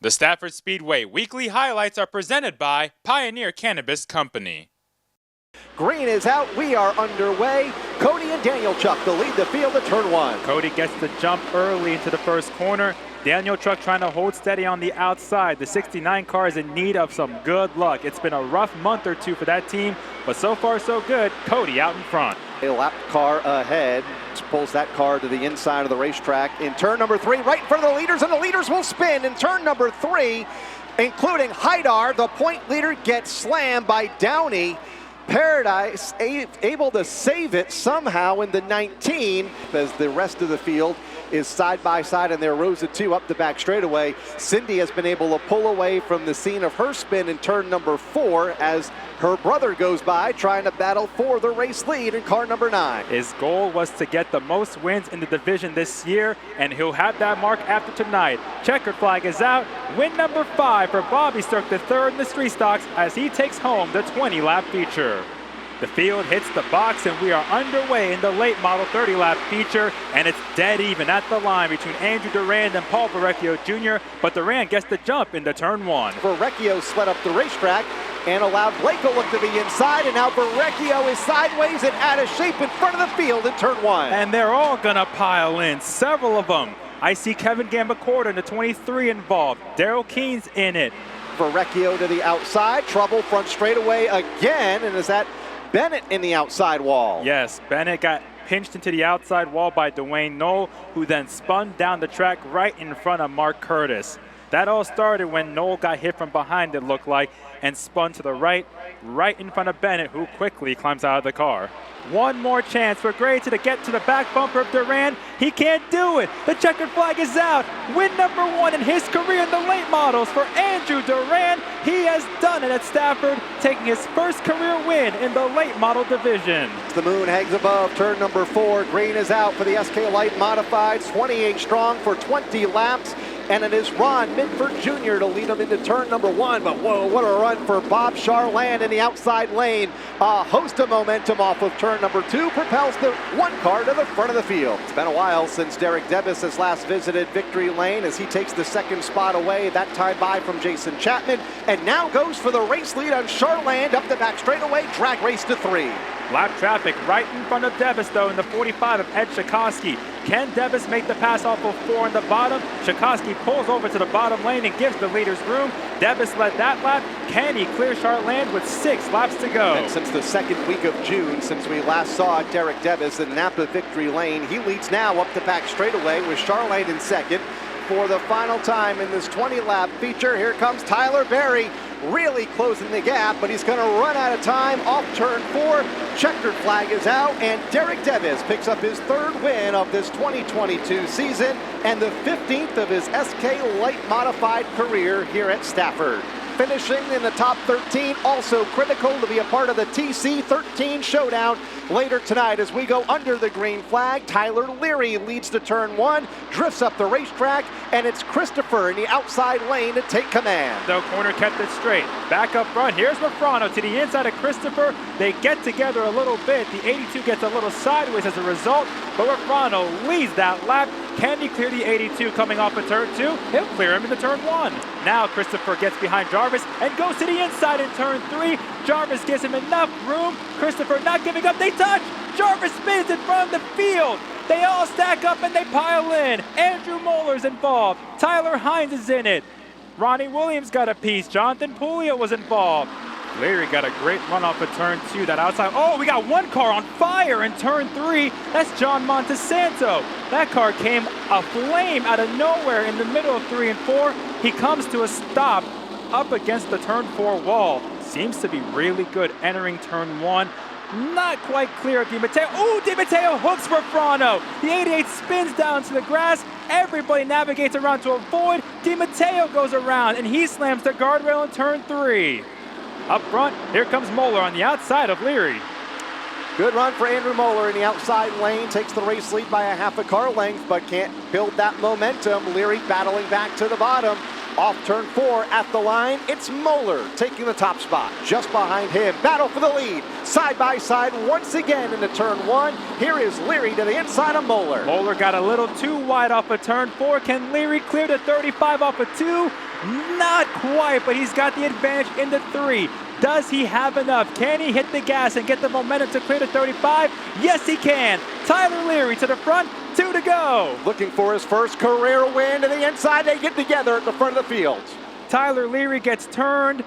The Stafford Speedway weekly highlights are presented by Pioneer Cannabis Company. Green is out. We are underway. Cody and Daniel Chuck to lead the field at turn one. Cody gets the jump early into the first corner. Daniel Chuck trying to hold steady on the outside. The 69 car is in need of some good luck. It's been a rough month or two for that team, but so far so good. Cody out in front. A lap car ahead pulls that car to the inside of the racetrack in turn number 3, right in front of the leaders, and the leaders will spin in turn number 3, including Haidar. The point leader gets slammed by Downey. Paradise able to save it somehow in the 19 as the rest of the field is side by side in their rows of 2 up the back straightaway. Cindy has been able to pull away from the scene of her spin in turn number 4 as her brother goes by trying to battle for the race lead in car number 9. His goal was to get the most wins in the division this year, and he'll have that mark after tonight. Checkered flag is out. Win number 5 for Bobby Sturck III in the Street Stocks as he takes home the 20-lap feature. The field hits the box and we are underway in the late model 30-lap feature, and it's dead even at the line between Andrew Durand and Paul Verrecchio Jr., but Durand gets the jump into turn 1. Verrecchio sped up the racetrack and allowed Blake to look to the inside, and now Verrecchio is sideways and out of shape in front of the field in turn 1. And they're all gonna pile in, several of them. I see Kevin Gambacorda in the 23 involved. Daryl Keene's in it. Verrecchio to the outside, trouble front straightaway again, and is that Bennett in the outside wall? Yes, Bennett got pinched into the outside wall by Dwayne Knoll, who then spun down the track right in front of Mark Curtis. That all started when Knoll got hit from behind, it looked like, and spun to the right in front of Bennett, who quickly climbs out of the car. One more chance for Gray to get to the back bumper of Durand. He can't do it. The checkered flag is out. Win number 1 in his career in the late models for Andrew Durand. He has done it at Stafford, taking his first career win in the late model division. The moon hangs above turn number 4. Green is out for the SK Light Modifieds, 28 strong for 20 laps. And it is Ron Minford Jr. to lead him into turn number 1. But whoa, what a run for Bob Charland in the outside lane. A host of momentum off of turn number 2 propels the 1 car to the front of the field. It's been a while since Derek Debus has last visited victory lane as he takes the 2nd spot away, that time by from Jason Chapman, and now goes for the race lead on Charland up the back straightaway, drag race to 3. Lap traffic right in front of Debus, though, in the 45 of Ed Schakowsky. Can Debus make the pass off of 4 in the bottom? Schakowsky pulls over to the bottom lane and gives the leaders room. Debus led that lap. Can he clear Charland with 6 laps to go? And since the 2nd week of June, since we last saw Derek Debus in Napa victory lane, he leads now up the back straightaway with Charland in 2nd. For the final time in this 20-lap feature, here comes Tyler Berry, really closing the gap, but he's going to run out of time off turn 4. Checkered flag is out, and Derek Debus picks up his 3rd win of this 2022 season and the 15th of his SK Light Modified career here at Stafford. Finishing in the top 13, also critical to be a part of the TC13 showdown later tonight as we go under the green flag. Tyler Leary leads to turn 1, drifts up the racetrack, and it's Christopher in the outside lane to take command. The corner kept it straight. Back up front, here's Rafrano to the inside of Christopher. They get together a little bit. The 82 gets a little sideways as a result, but Rafrano leads that lap. Can he clear the 82 coming off of turn 2? He'll clear him into turn 1. Now Christopher gets behind Jarvis and goes to the inside in turn 3. Jarvis gives him enough room. Christopher not giving up. They touch. Jarvis spins in front of the field. They all stack up and they pile in. Andrew Moeller's involved. Tyler Hines is in it. Ronnie Williams got a piece. Jonathan Puglia was involved. Leary got a great run off of turn 2. That outside. Oh, we got 1 car on fire in turn 3. That's John Montesanto. That car came aflame out of nowhere in the middle of 3 and 4. He comes to a stop up against the turn 4 wall. Seems to be really good entering turn 1. Not quite clear of Di Matteo. Ooh, Di Matteo hooks Rafrano. The 88 spins down to the grass. Everybody navigates around to avoid. Di Matteo goes around and he slams the guardrail in turn 3. Up front, here comes Moeller on the outside of Leary. Good run for Andrew Moeller in the outside lane. Takes the race lead by a half a car length, but can't build that momentum. Leary battling back to the bottom. Off turn 4 at the line, it's Moeller taking the top spot. Just behind him, battle for the lead. Side by side once again into turn 1. Here is Leary to the inside of Moeller. Moeller got a little too wide off of turn 4. Can Leary clear the 35 off of 2? Not quite, but he's got the advantage into 3. Does he have enough? Can he hit the gas and get the momentum to clear the 35? Yes, he can. Tyler Leary to the front, 2 to go. Looking for his first career win to the inside. They get together at the front of the field. Tyler Leary gets turned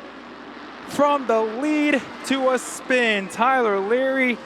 from the lead to a spin. Tyler Leary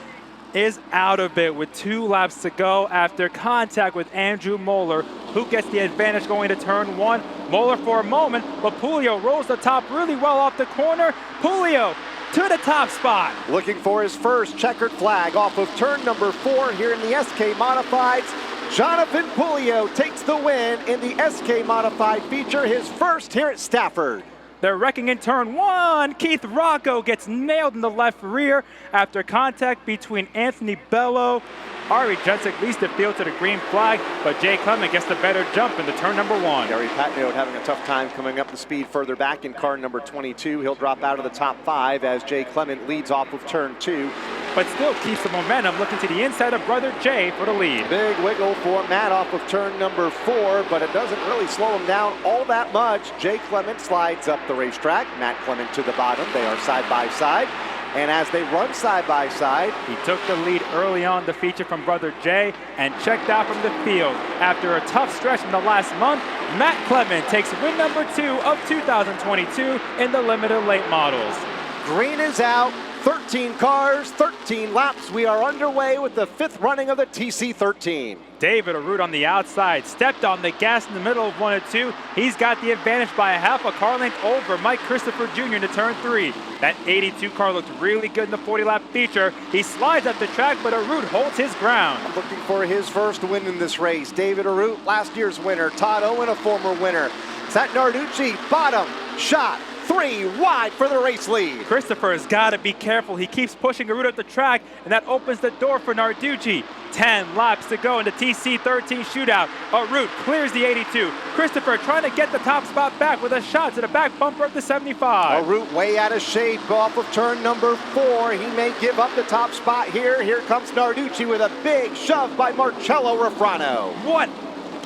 is out of it with 2 laps to go after contact with Andrew Moeller, who gets the advantage going to turn 1. Moeller for a moment, but Pulio rolls the top really well off the corner. Pulio to the top spot. Looking for his first checkered flag off of turn number 4 here in the SK Modifieds. Jonathan Pulio takes the win in the SK Modified feature, his first here at Stafford. They're wrecking in turn 1. Keith Rocco gets nailed in the left rear after contact between Anthony Bello. Ari Jensic leads the field to the green flag, but Jay Clement gets the better jump into turn number 1. Gary Patnaud having a tough time coming up the speed further back in car number 22. He'll drop out of the top 5 as Jay Clement leads off of turn 2. But still keeps the momentum, looking to the inside of brother Jay for the lead. Big wiggle for Matt off of turn number 4, but it doesn't really slow him down all that much. Jay Clement slides up the racetrack. Matt Clement to the bottom. They are side by side. And as they run side by side, he took the lead early on the feature from brother Jay and checked out from the field. After a tough stretch in the last month, Matt Clement takes win number 2 of 2022 in the limited late models. Green is out. 13 cars, 13 laps. We are underway with the 5th running of the TC13. David Arute on the outside, stepped on the gas in the middle of 1 and 2. He's got the advantage by a half a car length over Mike Christopher Jr. to turn 3. That 82 car looked really good in the 40-lap feature. He slides up the track, but Arute holds his ground. Looking for his first win in this race. David Arute, last year's winner. Todd Owen, a former winner. Sat Narducci, bottom, shot. 3 wide for the race lead. Christopher has got to be careful. He keeps pushing Arute up the track, and that opens the door for Narducci. 10 laps to go in the TC13 shootout. Arute clears the 82. Christopher trying to get the top spot back with a shot to the back bumper of the 75. Arute way out of shape off of turn number 4. He may give up the top spot here. Here comes Narducci with a big shove by Marcello Refrano. What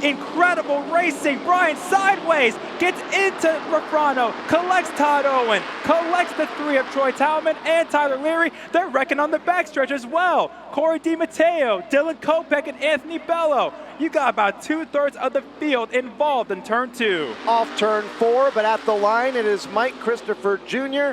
incredible racing. Brian sideways gets into Refrano, collects Todd Owen, collects the 3 of Troy Talman and Tyler Leary. They're wrecking on the backstretch as well. Corey DiMatteo, Dylan Kopech, and Anthony Bello. You got about 2/3 of the field involved in turn 2. Off turn 4, but at the line it is Mike Christopher Jr.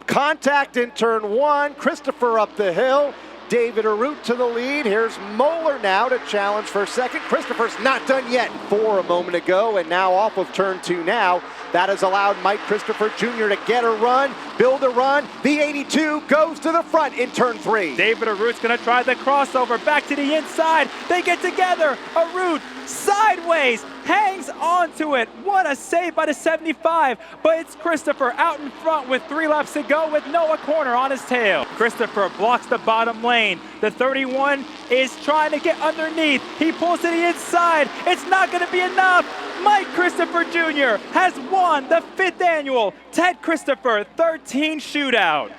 Contact in turn 1. Christopher up the hill. David Arute to the lead. Here's Moeller now to challenge for second. Christopher's not done yet. 4 a moment ago, and now off of turn 2 now. That has allowed Mike Christopher Jr. to get a run, build a run. The 82 goes to the front in turn 3. David Arute's going to try the crossover back to the inside. They get together. Arute sideways, hangs onto it. What a save by the 75, but it's Christopher out in front with 3 laps to go with Noah Corner on his tail. Christopher blocks the bottom lane. The 31 is trying to get underneath. He pulls to the inside. It's not going to be enough. Mike Christopher Jr. has won the 5th annual Ted Christopher 13 shootout.